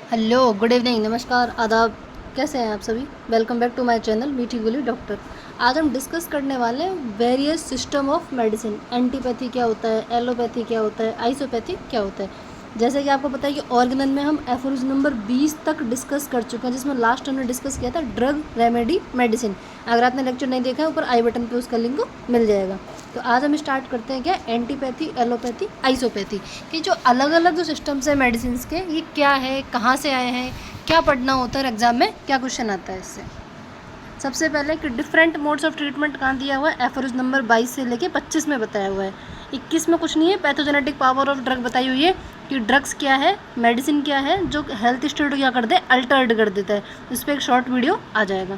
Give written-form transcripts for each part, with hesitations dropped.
Hello, good evening, नमस्कार, आदाब। कैसे हैं आप सभी? Welcome back to my channel मीठी गोली डॉक्टर। आज हम डिस्कस करने वाले हैं various system of medicine. Antipathy क्या होता है, एलोपैथी क्या होता है, आइसोपैथी क्या होता है। जैसे कि आपको पता है कि ऑर्गेनल में हम एफोरिज्म नंबर 20 तक डिस्कस कर चुके हैं, जिसमें लास्ट हमने डिस्कस किया था ड्रग, रेमेडी, मेडिसिन। अगर आपने लेक्चर नहीं देखा है, ऊपर आई बटन पे उसका लिंक मिल जाएगा। तो आज हम स्टार्ट करते हैं क्या, एंटीपैथी, एलोपैथी, आइसोपैथी, कि जो अलग अलग जो सिस्टम्स हैं मेडिसिन के, ये क्या है, कहाँ से आए हैं, क्या पढ़ना होता है, एग्जाम में क्या क्वेश्चन आता है इससे। सबसे पहले कि डिफरेंट मोड्स ऑफ ट्रीटमेंट कहाँ दिया हुआ है, एफोरिज्म नंबर 22 से लेके 25 में बताया हुआ है। 21 में कुछ नहीं है, पैथोजेनेटिक पावर ऑफ ड्रग बताई हुई है कि ड्रग्स क्या है, मेडिसिन क्या है, जो हेल्थ स्टेट क्या कर दे, अल्टर्ड कर देता है। इस पर एक शॉर्ट वीडियो आ जाएगा।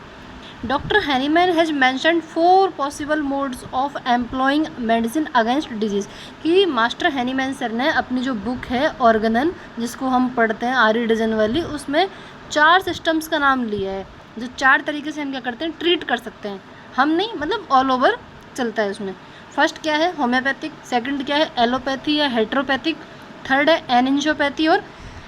Doctor Hahnemann has mentioned 4 possible modes of employing medicine against disease. कि मास्टर हैनीमैन सर ने अपनी जो बुक है ऑर्गेनल, जिसको हम पढ़ते हैं आरी डजन वाली, उसमें 4 सिस्टम्स का नाम लिया है, जो 4 तरीके से हम क्या करते हैं, ट्रीट कर सकते हैं। हम नहीं, मतलब ऑल ओवर चलता है उसमें। फर्स्ट क्या है, होम्योपैथिक। सेकंड क्या है, एलोपैथी या हेट्रोपैथिक। थर्ड है एनिंशोपैथी और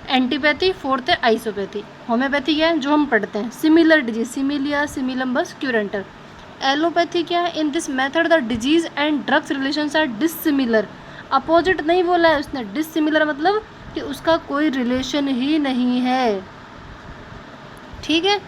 एंटीपैथी। फोर्थ है आइसोपैथी। होम्योपैथी क्या है, जो हम पढ़ते हैं, similar disease, similia, similibus, curentur. Allopathy क्या है, in this method the disease and drugs relations are dissimilar. Opposite नहीं बोला है उसने, डिसिमिलर मतलब कि उसका कोई रिलेशन ही नहीं है। ठीक है।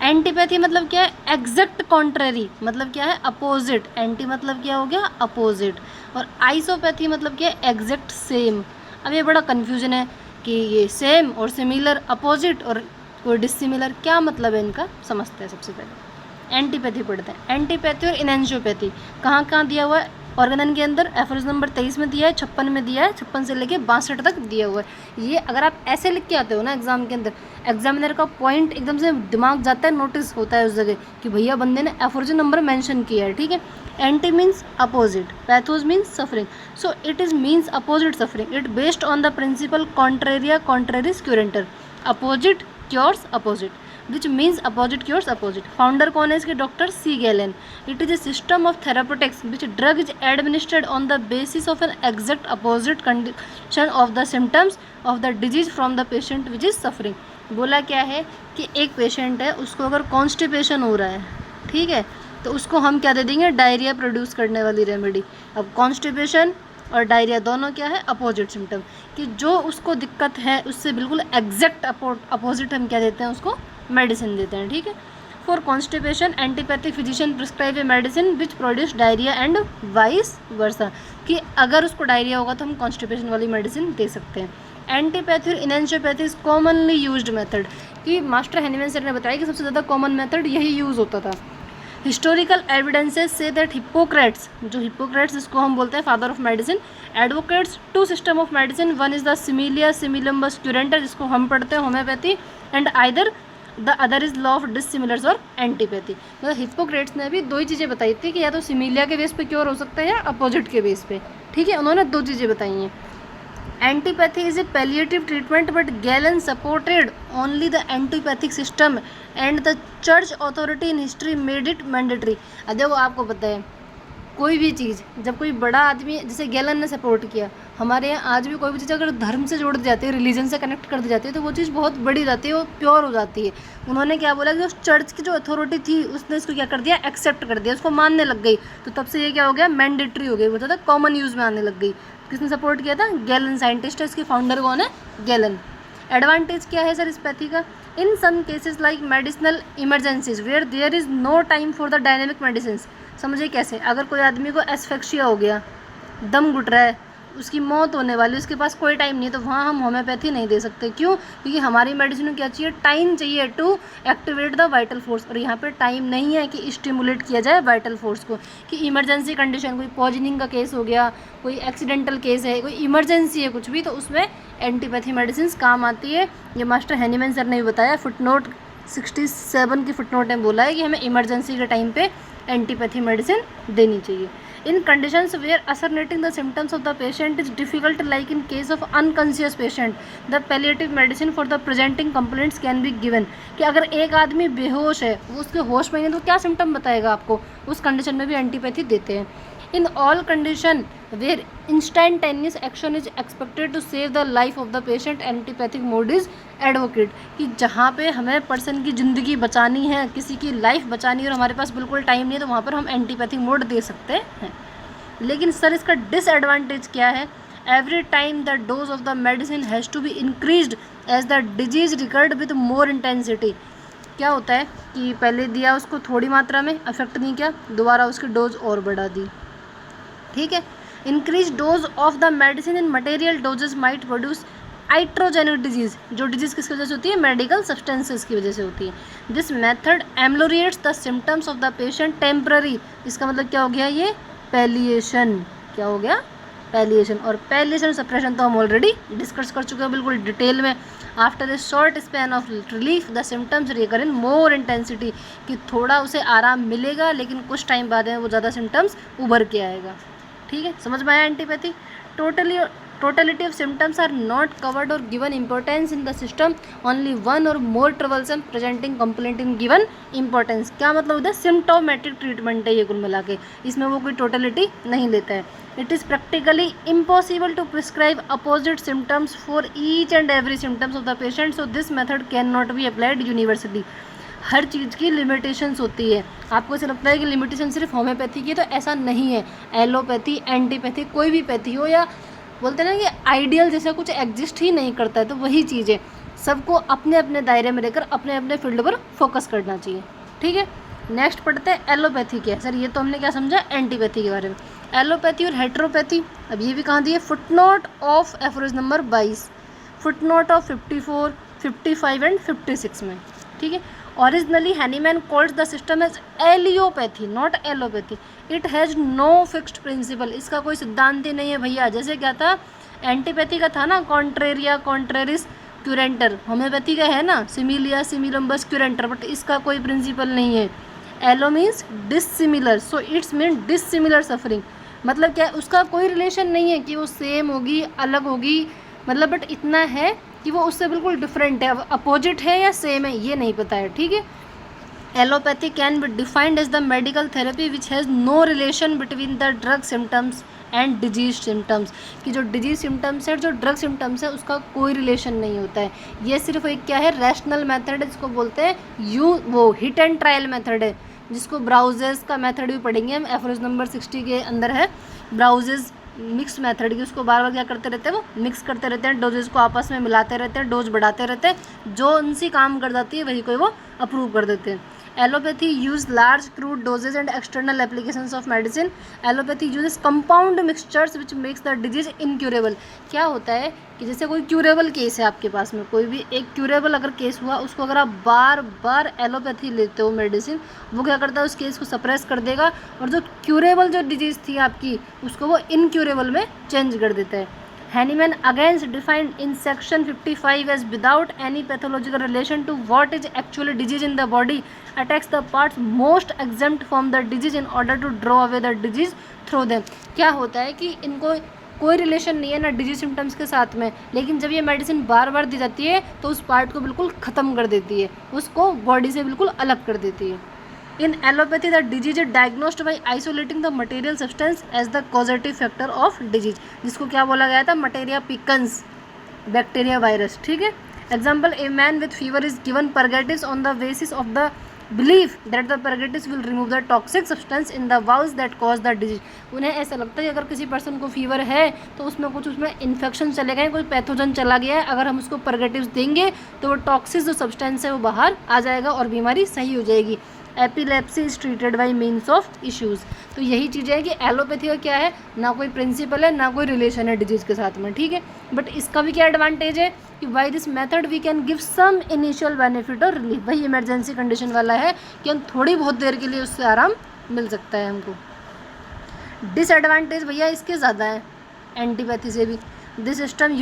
एंटीपैथी मतलब क्या है, एग्जैक्ट कॉन्ट्रेरी, मतलब क्या है, अपोजिट। एंटी मतलब क्या हो गया, अपोजिट। और आइसोपैथी मतलब क्या है, एग्जैक्ट सेम। अब ये बड़ा कन्फ्यूजन है कि ये सेम और सिमिलर, अपोजिट और कोई डिसिमिलर, क्या मतलब है इनका, समझते हैं। सबसे पहले एंटीपैथी पढ़ते हैं। एंटीपैथी और इनएंशियोपैथी कहाँ कहाँ दिया हुआ है, ऑर्गेनल के अंदर एफोरिज्म नंबर 23 में दिया है, 56 में दिया है, 56 से लेके 62 तक दिया हुआ है। ये अगर आप ऐसे लिख के आते हो ना एग्जाम के अंदर, एग्जामिनर का पॉइंट एकदम से दिमाग जाता है, नोटिस होता है उस जगह कि भैया बंदे ने एफोरिज्म नंबर मेंशन किया है। ठीक है। Anti means opposite, pathos means suffering, so it is means opposite suffering. It based on the principle contraria contrariis curentur. Opposite cures opposite, which means opposite cures opposite. Founder कौन है इसके, doctor C Galen. It is a system of therapeutics which drug is administered on the basis of an exact opposite condition of the symptoms of the disease from the patient which is suffering. बोला क्या है कि एक patient है, उसको अगर constipation हो रहा है, ठीक है, तो उसको हम क्या दे देंगे, डायरिया प्रोड्यूस करने वाली रेमेडी। अब कॉन्स्टिपेशन और डायरिया दोनों क्या है, अपोजिट सिम्टम, कि जो उसको दिक्कत है उससे बिल्कुल एग्जैक्ट अपोजिट हम क्या देते हैं, उसको मेडिसिन देते हैं। ठीक है। For constipation antipathic physician prescribe a medicine which produce diarrhoea and vice versa, कि अगर उसको डायरिया होगा तो हम कॉन्स्टिपेशन वाली मेडिसिन दे सकते हैं। एंटीपैथी और इनएंशियोपैथी इज कॉमनली यूज्ड मेथड, कि मास्टर हैनीमैन सर ने बताया कि सबसे ज़्यादा कॉमन मेथड यही यूज़ होता था। हिस्टोरिकल एविडेंसेस से दैट हिप्पोक्रेट्स, जो हिप्पोक्रेट्स इसको हम बोलते हैं father of medicine, advocates 2 system of medicine. One is the similia similibus curentur, जिसको हम पढ़ते हैं homeopathy, and either the other is law of dissimilars और एंटीपैथी। मतलब हिप्पोक्रेट्स ने भी 2 ही चीज़ें बताई थी, कि या तो सिमिलिया के बेस पे क्योर हो सकता है या अपोजिट के बेस पे। ठीक है, उन्होंने 2 चीज़ें बताई हैं। Antipathy is a palliative treatment but gallon supported only the antipathic system and the church authority in history made it mandatory. देखो आपको पता है, कोई भी चीज़ जब कोई बड़ा आदमी, जैसे गैलन ने सपोर्ट किया, हमारे यहाँ आज भी कोई भी चीज़ अगर धर्म से जोड़ दी जाती है, रिलीजन से कनेक्ट कर दी जाती है, तो वो चीज़ बहुत बड़ी जाती है, वो प्योर हो जाती है। उन्होंने क्या बोला कि उस चर्च की जो अथॉरिटी थी उसने इसको क्या कर दिया, एक्सेप्ट कर दिया, उसको मानने लग गई, तो तब से ये क्या हो गया, मैंडेटरी हो गई, वो ज़्यादा कॉमन यूज़ में आने लग गई। किसने सपोर्ट किया था, गैलन साइंटिस्ट है, इसके फाउंडर कौन है, गैलन। एडवांटेज क्या है सर इस पैथी का, in some cases like medicinal emergencies where there is no time for the dynamic medicine. समझिए कैसे, अगर कोई आदमी को एस्फेक्शिया हो गया, दम घुट रहा है, उसकी मौत होने वाली, उसके पास कोई टाइम नहीं है, तो वहाँ हम होम्योपैथी नहीं दे सकते। क्यों? क्योंकि हमारी मेडिसिन में क्या चाहिए, टाइम चाहिए to activate the vital force, और यहाँ पे टाइम नहीं है कि स्टिमुलेट किया जाए वाइटल फोर्स को। कि इमरजेंसी कंडीशन, कोई पॉइजनिंग का केस हो गया, कोई एक्सीडेंटल केस है, कोई इमरजेंसी है कुछ भी, तो उसमें एंटीपैथी मेडिसिन काम आती है। ये मास्टर हैनीमैन सर ने भी बताया, फुटनोट 67 की फुटनोट में बोला है कि हमें इमरजेंसी के टाइम पे एंटीपैथी मेडिसिन देनी चाहिए। In conditions where ascertaining the symptoms of the patient is difficult, like in case of unconscious patient, the palliative medicine for the presenting complaints can be given. कि अगर एक आदमी बेहोश है, वो उसके होश में नहीं, तो क्या सिम्टम बताएगा आपको, उस कंडीशन में भी एंटीपैथी देते हैं। In all condition where instantaneous action is expected to save the life of the patient, antipathic mode is advocate. कि जहाँ पे हमें पर्सन की ज़िंदगी बचानी है, किसी की लाइफ बचानी है और हमारे पास बिल्कुल टाइम नहीं है, तो वहाँ पर हम एंटीपैथिक मोड दे सकते हैं। लेकिन सर इसका डिसएडवांटेज क्या है? Every time the dose of the medicine has to be increased as the disease recurred with more intensity. क्या होता है कि पहले दिया उसको थोड़ी मात्रा में, अफेक्ट नहीं किया, दोबारा उसकी डोज और बढ़ा दी, ठीक है। Increase dose of the medicine in material doses might produce iatrogenic disease. जो डिजीज किसकी वजह से होती है? मेडिकल सब्सटेंसेस की वजह से होती है। This method ameliorates the symptoms of the patient temporary. इसका मतलब क्या हो गया? ये पैलिएशन। क्या हो गया? पैलिएशन। और पैलिएशन सप्रेशन तो हम ऑलरेडी डिस्कस कर चुके हैं बिल्कुल डिटेल में। After a short span of relief the symptoms recur in more intensity. कि थोड़ा उसे आराम मिलेगा लेकिन कुछ टाइम बाद वो ज़्यादा सिम्टम्स उभर के आएगा, ठीक है। समझ में आया antipathy? Totality of symptoms are not covered or given importance in the system, only one or more troublesome presenting complaint in given importance. क्या मतलब होता है? सिम्टोमेटिक ट्रीटमेंट है ये कुल मिला के, इसमें वो कोई टोटलिटी नहीं लेता है। It is practically impossible to prescribe opposite symptoms for each and every symptoms of the patient, so this method can not be applied universally. हर चीज़ की लिमिटेशंस होती है। आपको ऐसा लगता है कि लिमिटेशन सिर्फ होम्योपैथी की, तो ऐसा नहीं है। एलोपैथी, एंटीपैथी, कोई भी पैथी हो, या बोलते हैं ना कि आइडियल जैसा कुछ एग्जिस्ट ही नहीं करता है, तो वही चीज़ है। सबको अपने अपने दायरे में रहकर अपने अपने फील्ड पर फोकस करना चाहिए, ठीक है। नेक्स्ट पढ़ते हैं एलोपैथी क्या है। सर ये तो हमने क्या समझा एंटीपैथी के बारे में। एलोपैथी और हेट्रोपैथी, अब ये भी कहाँ दिए? Footnote of aphorism number 22, footnote of 54, 55 and 56 में, ठीक है। Originally Hahnemann called the system as alleopathy, not allopathy. It has no fixed principle, इसका कोई सिद्धांत ही नहीं है भैया। जैसे क्या था एंटीपैथी का था ना, कॉन्ट्रेरिया, कॉन्ट्रेरिस, क्यूरेंटर। होम्योपैथी का है ना, सिमिलिया, सिमिलम्बस, क्यूरेंटर, बट इसका कोई प्रिंसिपल नहीं है। Allo means dissimilar, so it's mean dissimilar suffering. मतलब क्या है? उसका कोई रिलेशन नहीं है कि वो सेम होगी, अलग होगी, मतलब बट इतना है कि वो उससे बिल्कुल डिफरेंट है। अपोजिट है या सेम है ये नहीं पता है, ठीक है। Allopathy can be defined as the medical therapy which has no relation between the drug symptoms and disease symptoms. कि जो डिजीज सिम्टम्स है, जो ड्रग सिम्टम्स है, उसका कोई रिलेशन नहीं होता है। ये सिर्फ एक क्या है? रैशनल मेथड है, जिसको बोलते हैं वो हिट एंड ट्रायल मेथड है, जिसको ब्राउजेस का मेथड भी पढ़ेंगे हम। एफरोज नंबर 60 के अंदर है ब्राउजेस मिक्स मेथड की। उसको बार बार क्या करते रहते हैं? वो मिक्स करते रहते हैं, डोजेस को आपस में मिलाते रहते हैं, डोज बढ़ाते रहते हैं, जो उनसी काम कर जाती है वही कोई वो अप्रूव कर देते हैं। Allopathy use large crude doses and external applications of medicine. Allopathy uses compound mixtures which makes the disease incurable. क्या होता है कि जैसे कोई क्यूरेबल केस है आपके पास में, कोई भी एक क्यूरेबल अगर केस हुआ, उसको अगर आप बार बार एलोपैथी लेते हो मेडिसिन, वो क्या करता है? उस केस को सप्रेस कर देगा, और जो क्यूरेबल जो डिजीज़ थी आपकी, उसको वो इनक्यूरेबल में चेंज कर देता है। Hahnemann again defined in section 55 as without any pathological relation to what is actually disease in the body, attacks the parts most exempt from the disease in order to draw away the disease through them। क्या होता है कि इनको कोई relation नहीं है ना disease symptoms के साथ में, लेकिन जब ये मेडिसिन बार बार दी जाती है तो उस पार्ट को बिल्कुल ख़त्म कर देती है, उसको बॉडी से बिल्कुल अलग कर देती है। In allopathy, the disease is diagnosed by isolating the material substance as the causative factor of disease, जिसको क्या बोला गया था? मटेरिया पिकन्स, बैक्टीरिया वायरस, ठीक है। Example, a man with fever is given purgatives on the basis of the believe that the purgatives will remove the toxic substance in the bowels that cause the disease. उन्हें ऐसा लगता है कि अगर किसी person को फीवर है तो उसमें कुछ इन्फेक्शन चले गए, कोई पैथोजन चला गया है, अगर हम उसको परगेटिव्स देंगे तो वो टॉक्सिक जो सब्सटेंस है वो बाहर आ जाएगा और बीमारी सही हो जाएगी। Epilepsy is treated by means of issues. तो यही चीज़ है कि एलोपैथी का क्या है? ना कोई प्रिंसिपल है, ना कोई रिलेशन है डिजीज़ के साथ में, ठीक है। बट इसका भी क्या एडवांटेज है कि by this method we can give some initial benefit और रिलीफ। वही इमरजेंसी कंडीशन वाला है कि हम थोड़ी बहुत देर के लिए उससे आराम मिल सकता है हमको। डिसएडवांटेज भैया इसके ज़्यादा है एंटीपैथी से भी। This system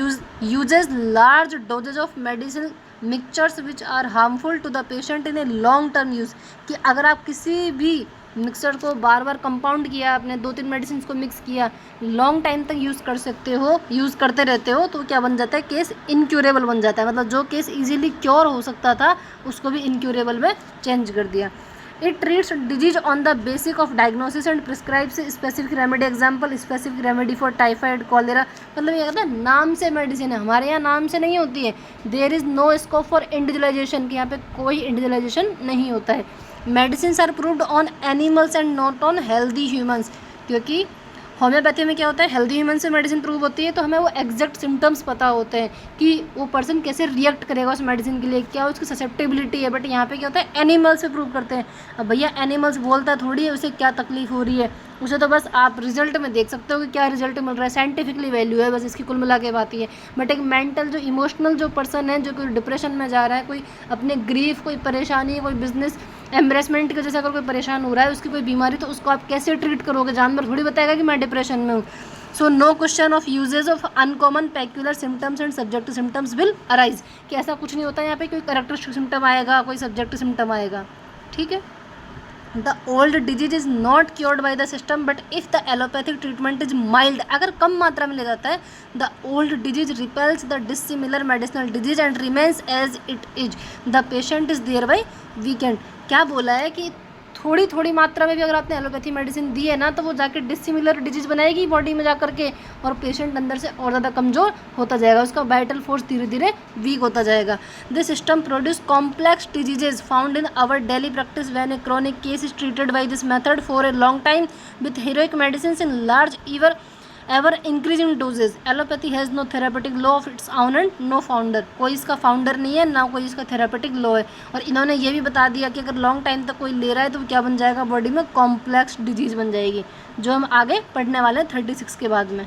uses large doses of medicine mixtures which are harmful to the patient in a long term use. कि अगर आप किसी भी मिक्सचर को बार बार कंपाउंड किया, आपने 2-3 मेडिसिन को मिक्स किया, लॉन्ग टाइम तक यूज़ कर सकते हो, यूज़ करते रहते हो, तो क्या बन जाता है? केस इनक्यूरेबल बन जाता है। मतलब जो केस इजीली क्योर हो सकता था उसको भी इनक्यूरेबल में चेंज कर दिया। It treats disease on the basic of diagnosis and prescribes specific remedy, example specific remedy for typhoid cholera. मतलब ये कहता है नाम से मेडिसिन है, हमारे यहाँ नाम से नहीं होती है। There is no scope for individualisation, कि यहाँ पे कोई इंडिविजुअलाइजेशन नहीं होता है। Medicine are proved on animals and not on healthy humans, क्योंकि होम्योपैथी में क्या होता है, हेल्दी ह्यूमन से मेडिसिन प्रूव होती है, तो हमें वो एग्जैक्ट सिम्टम्स पता होते हैं कि वो पर्सन कैसे रिएक्ट करेगा उस मेडिसिन के लिए, क्या उसकी ससेप्टेबिलिटी है। बट यहाँ पे क्या होता है, एनिमल्स से प्रूव करते हैं। अब भैया एनिमल्स बोलता थोड़ी है उसे क्या तकलीफ हो रही है, उसे तो बस आप रिजल्ट में देख सकते हो कि क्या रिजल्ट मिल रहा है, साइंटिफिकली वैल्यू है बस इसकी, कुल मिला के बात ही है। बट एक मेंटल जो इमोशनल जो पर्सन है, जो कोई डिप्रेशन में जा रहा है, कोई अपने ग्रीफ, कोई परेशानी, कोई बिजनेस एम्ब्रेसमेंट की वजह से अगर कोई परेशान हो रहा है, उसकी कोई बीमारी, तो उसको आप कैसे ट्रीट करोगे, जानवर थोड़ी बताएगा कि मैं डिप्रेशन में हूँ। So no question of uses of uncommon peculiar symptoms and subjective symptoms will arise, कि ऐसा कुछ नहीं होता है यहाँ पे, कोई कैरेक्टरिस्टिक सिम्टम आएगा, कोई सब्जेक्टिव सिम्टम आएगा, ठीक है। The old disease is not cured by the system, but if the allopathic treatment is mild, अगर कम मात्रा में ले जाता है, the old disease repels the dissimilar medicinal disease and remains as it is, the patient is thereby weakened. क्या बोला है कि थोड़ी थोड़ी मात्रा में भी अगर आपने एलोपैथी मेडिसिन दी है ना, तो वो जाके डिसिमिलर डिजीज बनाएगी बॉडी में जा करके, और पेशेंट अंदर से और ज़्यादा कमज़ोर होता जाएगा, उसका वाइटल फोर्स धीरे धीरे वीक होता जाएगा। This system produce complex diseases found in our daily practice when a chronic case is treated by this method for a long time with heroic medicine in large ever increasing doses. Allopathy has no therapeutic law of its own and no founder, कोई इसका founder नहीं है, ना कोई इसका therapeutic law है। और इन्होंने ये भी बता दिया कि अगर लॉन्ग टाइम तक कोई ले रहा है तो क्या बन जाएगा, बॉडी में कॉम्प्लेक्स डिजीज बन जाएगी, जो हम आगे पढ़ने वाले हैं 36 के बाद में।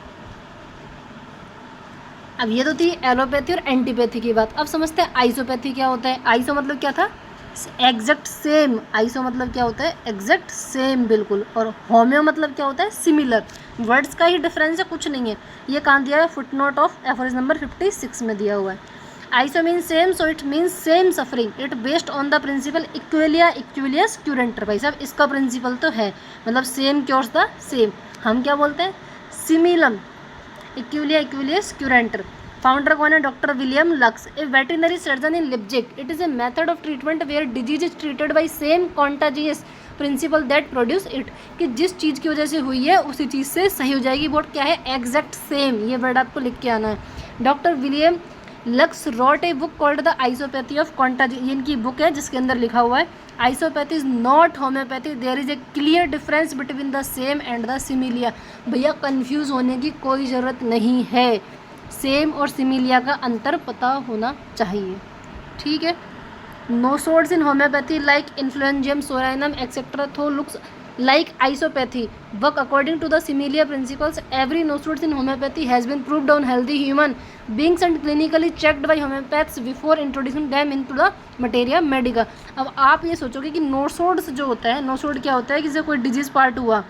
अब ये तो थी एलोपैथी और एंटीपैथी की बात। अब समझते हैं आइसोपैथी क्या होता है। आइसो मतलब क्या था, एग्जैक्ट सेम। आइसो मतलब क्या होता है, एग्जैक्ट सेम, बिल्कुल। और होम्यो मतलब क्या होता है, सिमिलर। वर्ड्स का ही डिफरेंस है, कुछ नहीं है। ये कहाँ दिया है, फुटनोट ऑफ एफोरिज्म नंबर 56 में दिया हुआ है। Iso means same, so it means same suffering, it based on the principle equalia equalibus curentur. भाई साहब इसका प्रिंसिपल तो है, मतलब सेम क्योर्स द सेम। हम क्या बोलते हैं, सिमिलम इक्विलिया इक्विलियस क्यूरेंटर। फाउंडर कौन है, doctor William Lux, a veterinary surgeon in Leipzig. It is a method of treatment where disease is treated by same contagious principle that produce it, कि जिस चीज़ की वजह से हुई है उसी चीज़ से सही हो जाएगी। बोर्ड क्या है, एग्जैक्ट सेम, ये वर्ड आपको लिख के आना है। Doctor William Lux wrote a book called the isopathy of contagious, ये इनकी बुक है जिसके अंदर लिखा हुआ है isopathy is not homeopathy, there is a clear difference between the same and the similia. भैया कन्फ्यूज़ होने की कोई ज़रूरत नहीं है, सेम और सिमिलिया का अंतर पता होना चाहिए, ठीक है। नोसोड्स इन होम्योपैथी लाइक इन्फ्लुएंजियम सोराइनम एक्सेट्रा थो looks like isopathy work according to the similar principles. Every nosodes in homeopathy has been proved on healthy human beings and clinically checked by homeopaths before introducing them into the materia medica. अब आप ये सोचोगे कि नोसोड्स जो होता है, nosode क्या होता है कि जैसे कोई डिजीज पार्ट हुआ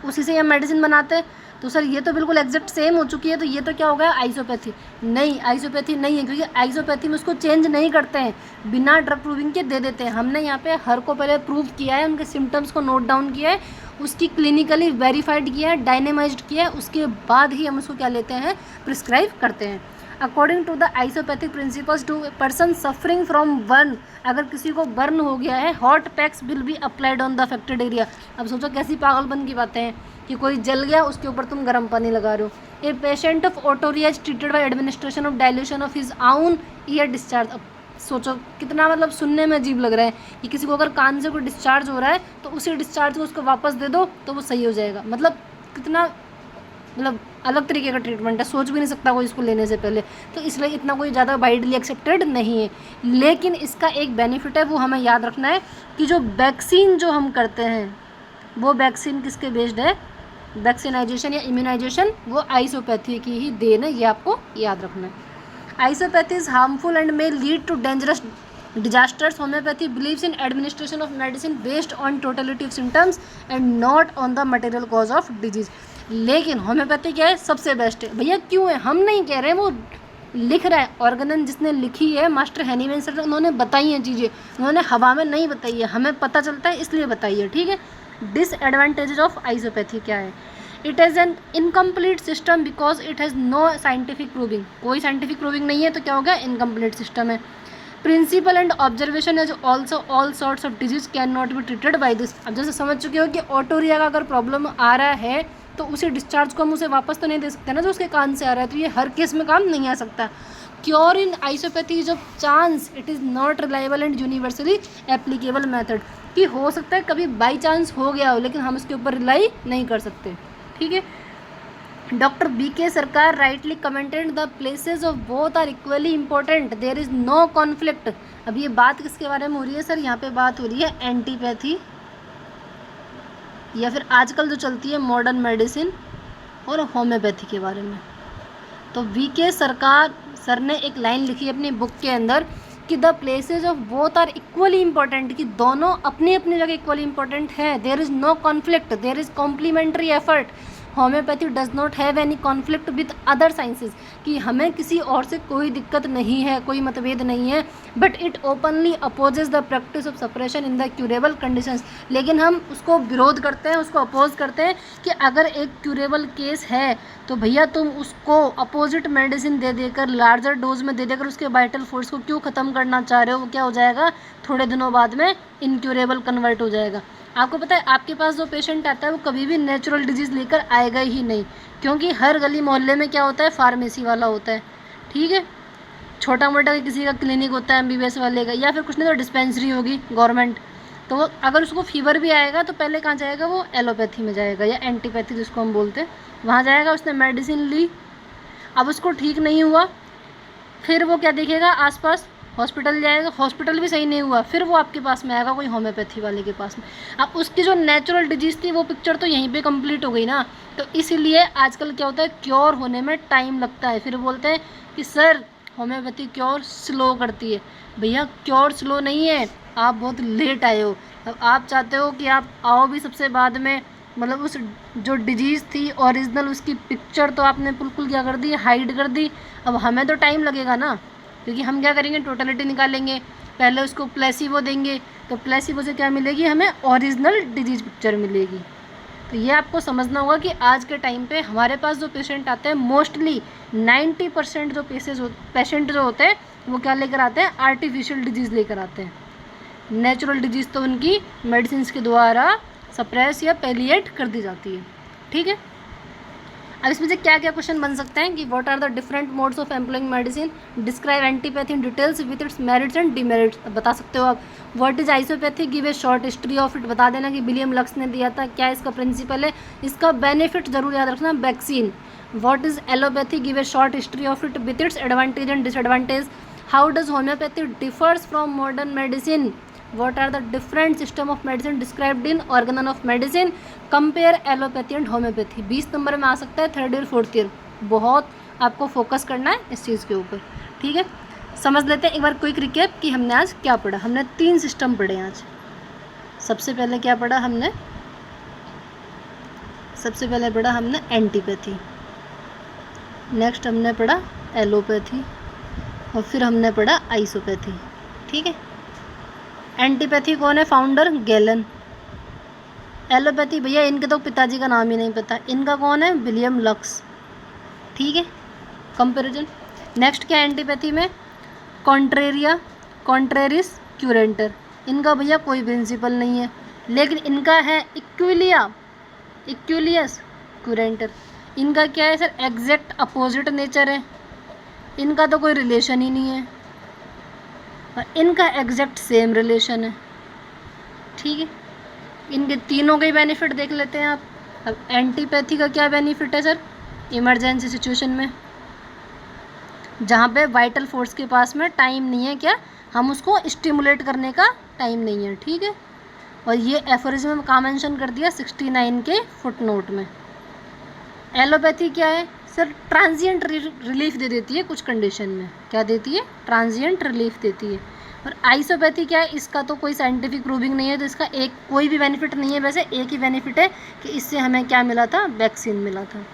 उसी से हम मेडिसिन बनाते हैं, तो सर ये तो बिल्कुल एग्जैक्ट सेम हो चुकी है, तो ये तो क्या हो गया, आइसोपैथी। नहीं, आइसोपैथी नहीं है, क्योंकि आइसोपैथी में उसको चेंज नहीं करते हैं, बिना ड्रग प्रूविंग के दे देते हैं। हमने यहाँ पे हर को पहले प्रूव किया है, उनके सिम्टम्स को नोट डाउन किया है, उसकी क्लिनिकली वेरीफाइड किया है, डायनेमाइज्ड किया है, उसके बाद ही हम उसको क्या लेते हैं, प्रिस्क्राइब करते हैं। According to the isopathic principles to person suffering from burn, अगर किसी को बर्न हो गया है, hot packs will be applied on the affected area. अब सोचो कैसी पागलपन की बातें हैं कि कोई जल गया उसके ऊपर तुम गर्म पानी लगा रहे हो। A patient of otorrhoea is treated bye administration of dilution of his आउन ईयर डिस्चार्ज। अब सोचो कितना मतलब सुनने में अजीब लग रहा है कि किसी को अगर कान से कोई डिस्चार्ज हो रहा है तो उसी डिस्चार्ज को उसको वापस दे दो तो वो सही हो जाएगा। मतलब कितना मतलब अलग तरीके का ट्रीटमेंट है, सोच भी नहीं सकता कोई इसको लेने से पहले, तो इसलिए इतना कोई ज़्यादा वाइडली एक्सेप्टेड नहीं है। लेकिन इसका एक बेनिफिट है, वो हमें याद रखना है कि जो वैक्सीन जो हम करते हैं वो वैक्सीन किसके बेस्ड है, वैक्सीनाइजेशन या इम्यूनाइजेशन, वो आइसोपैथी की ही देन है, ये आपको याद रखना है। Isopathy is harmful and may lead to dangerous disasters. Homeopathy believes in administration of medicine based on totality of symptoms and not on the material cause of disease. लेकिन होम्योपैथी क्या है, सबसे बेस्ट है। भैया क्यों है, हम नहीं कह रहे हैं, वो लिख रहा है ऑर्गेनन जिसने लिखी है, मास्टर हैनीमैन सर, उन्होंने बताई हैं चीज़ें, उन्होंने हवा में नहीं बताई है, हमें पता चलता है इसलिए बताई है, ठीक है। डिसएडवांटेजेस ऑफ आइसोपैथी क्या है, it is an incomplete system because it has no scientific proving. कोई साइंटिफिक प्रूविंग नहीं है तो क्या हो गया, इनकम्प्लीट सिस्टम है। Principle and observation is also all sorts of disease can not be treated by this. अब जैसे समझ चुके हो कि ऑटोरिया का अगर प्रॉब्लम आ रहा है तो उसे डिस्चार्ज को हम उसे वापस तो नहीं दे सकते ना जो उसके कान से आ रहा है, तो ये हर केस में काम नहीं आ सकता। Cure in isopathy is of chance, it is not reliable and universally applicable method. कि हो सकता है कभी बाई चांस हो गया हो लेकिन हम उसके ऊपर रिलाई नहीं कर सकते। ठीक है। Doctor BK Sarkar rightly commented the places of both are equally important, there is no conflict. अब ये बात किसके बारे में हो रही है सर? यहाँ पे बात हो रही है एंटीपैथी या फिर आजकल जो चलती है मॉडर्न मेडिसिन और होम्योपैथी के बारे में। तो BK सरकार सर ने एक लाइन लिखी अपनी बुक के अंदर कि the places of both are equally important, कि दोनों अपनी अपनी जगह इक्वली इंपॉर्टेंट है। There is no conflict, there is complementary effort. Homoeopathy does not have any conflict with other sciences, कि हमें किसी और से कोई दिक्कत नहीं है, कोई मतभेद नहीं है। But it openly opposes the practice of suppression in the curable conditions. लेकिन हम उसको विरोध करते हैं, उसको अपोज करते हैं कि अगर एक क्यूरेबल केस है तो भैया तुम उसको अपोजिट मेडिसिन दे देकर, लार्जर डोज में दे देकर उसके वाइटल फोर्स को क्यों ख़त्म करना चाह रहे हो? वो क्या हो जाएगा? थोड़े दिनों बाद में इनक्यूरेबल कन्वर्ट हो जाएगा। आपको पता है आपके पास जो पेशेंट आता है वो कभी भी नेचुरल डिजीज़ लेकर आएगा ही नहीं, क्योंकि हर गली मोहल्ले में क्या होता है? फार्मेसी वाला होता है। ठीक है। छोटा मोटा किसी का क्लिनिक होता है MBBS वाले का, या फिर कुछ नहीं तो डिस्पेंसरी होगी गवर्नमेंट। तो वो अगर उसको फीवर भी आएगा तो पहले कहाँ जाएगा? वो एलोपैथी में जाएगा या एंटीपैथी जिसको हम बोलते हैं, वहाँ जाएगा। उसने मेडिसिन ली, अब उसको ठीक नहीं हुआ, फिर वो क्या देखेगा? आसपास हॉस्पिटल जाएगा, हॉस्पिटल भी सही नहीं हुआ, फिर वो आपके पास में आएगा कोई होम्योपैथी वाले के पास में। अब उसकी जो नेचुरल डिजीज़ थी वो पिक्चर तो यहीं पे कंप्लीट हो गई ना। तो इसीलिए आजकल क्या होता है? क्योर होने में टाइम लगता है। फिर बोलते हैं कि सर होम्योपैथी क्योर स्लो करती है। भैया क्योर स्लो नहीं है, आप बहुत लेट आए हो। अब आप चाहते हो कि आप आओ भी सबसे बाद में, मतलब उस जो डिजीज़ थी ओरिजिनल उसकी पिक्चर तो आपने बिल्कुल क्या कर दी? हाइड कर दी। अब हमें तो टाइम लगेगा ना, क्योंकि हम क्या करेंगे? टोटलिटी निकालेंगे, पहले उसको प्लेसिबो देंगे, तो प्लेसिबो से क्या मिलेगी? हमें ओरिजिनल डिजीज पिक्चर मिलेगी। तो ये आपको समझना होगा कि आज के टाइम पे हमारे पास जो पेशेंट आते हैं मोस्टली 90% जो पेशेंट जो होते हैं वो क्या लेकर आते हैं? आर्टिफिशियल डिजीज़ लेकर आते हैं। नेचुरल डिजीज़ तो उनकी मेडिसिन के द्वारा सप्रेस या पैलिएट कर दी जाती है। ठीक है। अब इसमें से क्या क्या क्वेश्चन बन सकते हैं कि what are the different modes of employing medicine, describe antipathy in details with its merits and demerits. बता सकते हो आप। What is isopathy, give a short history of it. बता देना कि विलियम लक्स ने दिया था, क्या इसका प्रिंसिपल है, इसका बेनिफिट जरूर याद रखना, vaccine. What is allopathy, give a short history of it with its advantage and disadvantage. How does homeopathy differs from modern medicine, what are the different system of medicine described in organon of medicine, compare allopathy and homeopathy। 20 number में आ सकता है, 3rd year 4th year. बहुत आपको focus करना है इस चीज़ के ऊपर। ठीक है। समझ लेते हैं एक बार क्विक रिकैप कि हमने आज क्या पढ़ा। हमने 3 सिस्टम पढ़े आज। सबसे पहले क्या पढ़ा हमने? सबसे पहले पढ़ा हमने एंटीपैथी, नेक्स्ट हमने पढ़ा एलोपैथी, और फिर हमने पढ़ा आइसोपैथी। ठीक है। एंटीपैथी कौन है? Founder gallon. एलोपैथी भैया इनके तो पिताजी का नाम ही नहीं पता, इनका कौन है? William lux. ठीक है। कंपैरिजन। नेक्स्ट क्या एंटीपैथी में? कॉन्ट्रेरिया, कॉन्ट्रेरिस, क्यूरेंटर। इनका भैया कोई प्रिंसिपल नहीं है, लेकिन इनका है इक्विलिया, इक्विलियस, क्यूरेंटर। इनका क्या है सर? एग्जैक्ट अपोजिट नेचर है, इनका तो कोई रिलेशन ही नहीं है, और इनका एग्जैक्ट सेम रिलेशन है। ठीक है। इनके तीनों के ही बेनिफिट देख लेते हैं आप। अब एंटीपैथी का क्या बेनिफिट है सर? इमरजेंसी सिचुएशन में, जहाँ पे वाइटल फोर्स के पास में टाइम नहीं है, क्या हम उसको स्टिमुलेट करने का टाइम नहीं है। ठीक है। और ये एफोरिज्म में कहाँ मेंशन कर दिया? 69 के फुटनोट में। एलोपैथी क्या है सर? ट्रांजिएंट रिलीफ दे देती है कुछ कंडीशन में। क्या देती है? ट्रांजिएंट रिलीफ देती है। और आइसोपैथी क्या है? इसका तो कोई साइंटिफिक प्रूविंग नहीं है, तो इसका एक कोई भी बेनिफिट नहीं है। वैसे एक ही बेनिफिट है कि इससे हमें क्या मिला था? वैक्सीन मिला था।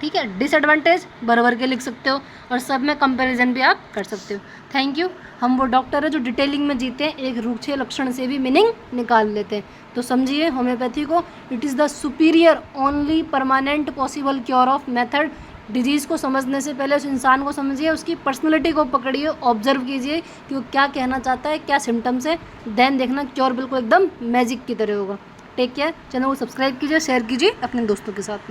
ठीक है। डिसएडवांटेज भर के लिख सकते हो, और सब में कंपैरिजन भी आप कर सकते हो। Thank you. हम वो डॉक्टर है जो डिटेलिंग में जीते हैं, एक रूक्षे लक्षण से भी मीनिंग निकाल लेते हैं। तो समझिए होम्योपैथी को, it is the superior only permanent possible cure of method disease को समझने से पहले उस इंसान को समझिए, उसकी पर्सनैलिटी को पकड़िए, ऑब्जर्व कीजिए कि वो क्या कहना चाहता है, क्या सिम्टम्स है, देन देखना क्योर बिल्कुल एकदम मैजिक की तरह होगा। Take care. चैनल को सब्सक्राइब कीजिए, शेयर कीजिए अपने दोस्तों के साथ में।